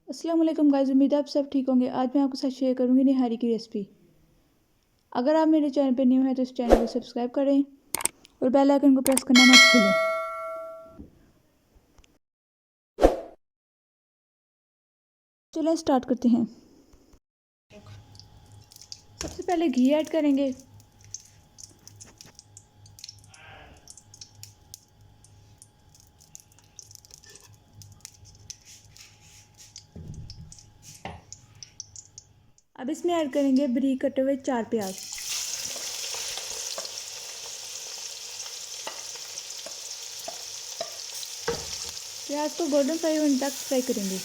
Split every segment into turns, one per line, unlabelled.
अस्सलाम वालेकुम गाइस, उम्मीद है आप सब ठीक होंगे। आज मैं आपके साथ शेयर करूंगी निहारी की रेसिपी। अगर आप मेरे चैनल पर न्यू हैं तो इस चैनल को सब्सक्राइब करें और बेल आइकन को प्रेस करना मत भूलें। चलिए स्टार्ट करते हैं। सबसे पहले घी ऐड करेंगे। अब इसमें ऐड करेंगे बारीक कटे हुए 4 प्याज। प्याज को गोल्डन फ्राई होने तक फ्राई करेंगे।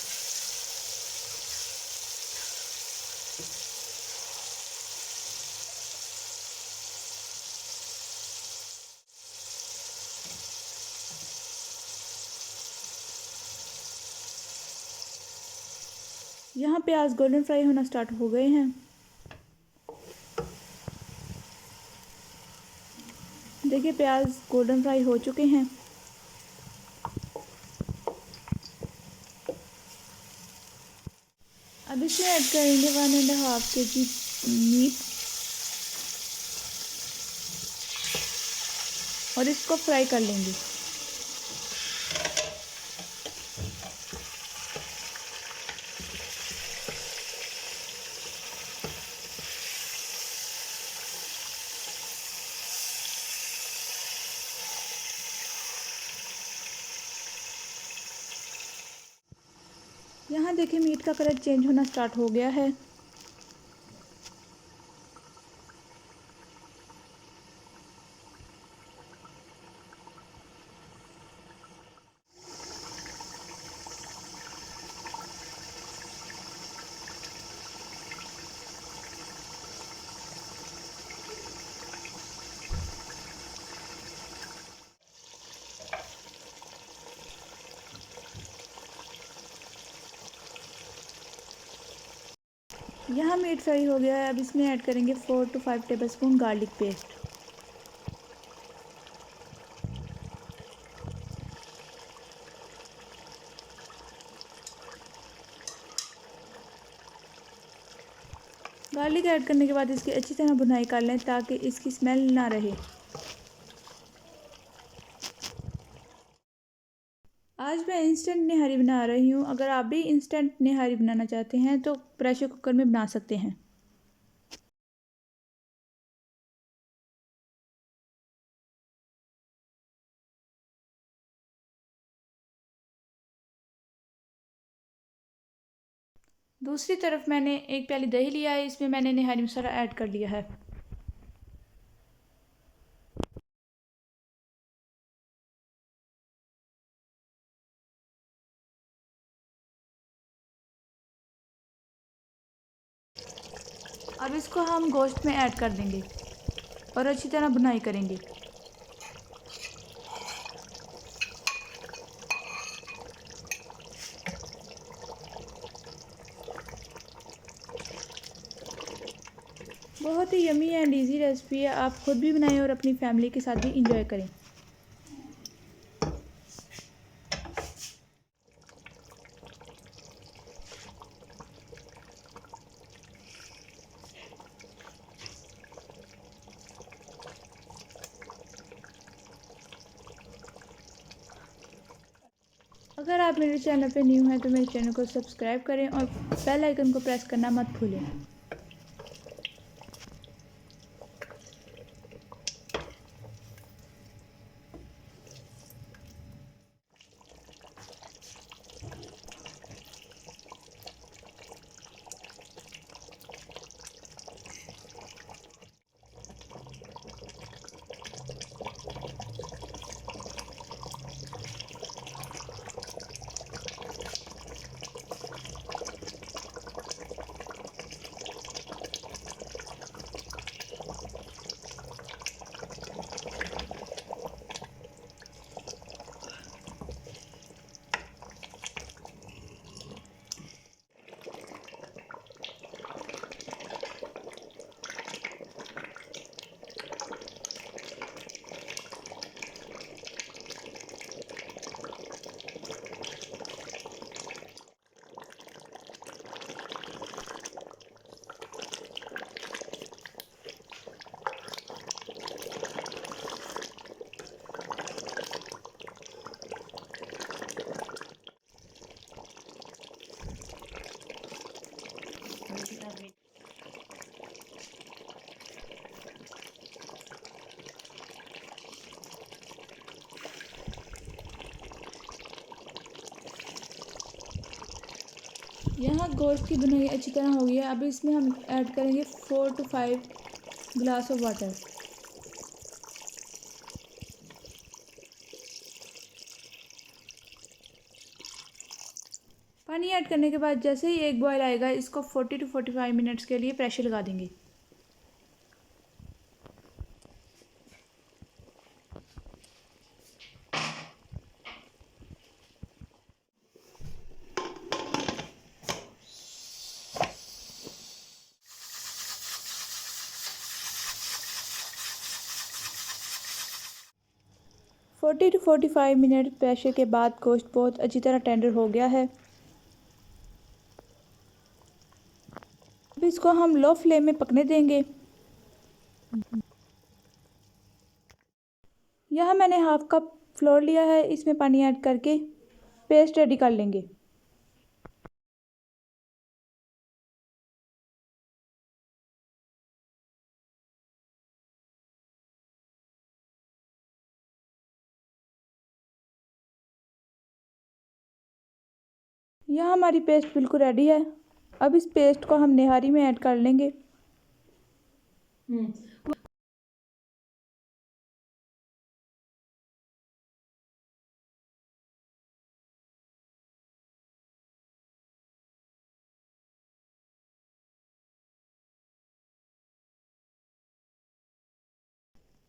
यहाँ प्याज गोल्डन फ्राई होना स्टार्ट हो गए हैं। देखिए प्याज गोल्डन फ्राई हो चुके हैं। अब इसमें ऐड करेंगे 1.5 kg मीट और इसको फ्राई कर लेंगे। यहाँ देखिए मीट का कलर चेंज होना स्टार्ट हो गया है। यहाँ मीट फ्राई हो गया है। अब इसमें ऐड करेंगे 4 to 5 tablespoon garlic paste. Garlic add करने के बाद इसकी अच्छी तरह भुनाई कर लें ताकि इसकी स्मेल ना रहे। आज मैं इंस्टेंट निहारी बना रही हूँ। अगर आप भी इंस्टेंट निहारी बनाना चाहते हैं तो प्रेशर कुकर में बना सकते हैं। दूसरी तरफ मैंने एक प्याली दही लिया है। इसमें मैंने निहारी मसाला ऐड कर लिया है। अब इसको हम गोश्त में ऐड कर देंगे और अच्छी तरह भुनाई करेंगे। बहुत ही यमी एंड इजी रेसिपी है। आप खुद भी बनाएं और अपनी फैमिली के साथ भी इंजॉय करें। अगर आप मेरे चैनल पर न्यू हैं तो मेरे चैनल को सब्सक्राइब करें और बेल आइकन को प्रेस करना मत भूलें। यहाँ गोश्त की बुनाई अच्छी तरह हो गई है। अब इसमें हम ऐड करेंगे 4 to 5 ग्लास ऑफ वाटर। पानी ऐड करने के बाद जैसे ही एक बॉयल आएगा, इसको 40 to 45 मिनट्स के लिए प्रेशर लगा देंगे। फोर्टी टू 45 मिनट प्रेशर के बाद गोश्त बहुत अच्छी तरह टेंडर हो गया है। अब इसको हम लो फ्लेम में पकने देंगे। यहाँ मैंने हाफ कप फ्लोर लिया है, इसमें पानी ऐड करके पेस्ट रेडी कर लेंगे। यहाँ हमारी पेस्ट बिल्कुल रेडी है। अब इस पेस्ट को हम निहारी में ऐड कर लेंगे।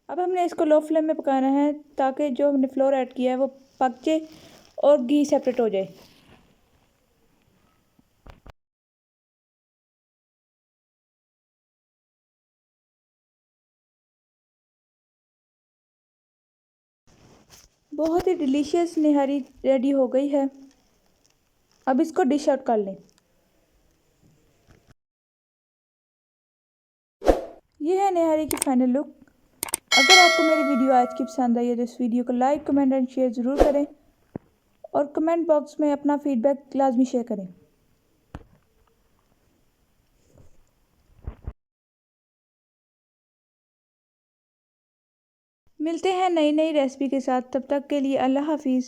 अब हमने इसको लो फ्लेम में पकाना है ताकि जो हमने फ्लोर ऐड किया है वो पक जाए और घी सेपरेट हो जाए। बहुत ही डिलीशियस निहारी रेडी हो गई है। अब इसको डिश आउट कर लें। ये है निहारी की फाइनल लुक। अगर आपको मेरी वीडियो आज की पसंद आई है तो इस वीडियो को लाइक, कमेंट एंड शेयर ज़रूर करें और कमेंट बॉक्स में अपना फीडबैक लाजमी शेयर करें। मिलते हैं नई नई रेसिपी के साथ, तब तक के लिए अल्लाह हाफिज़।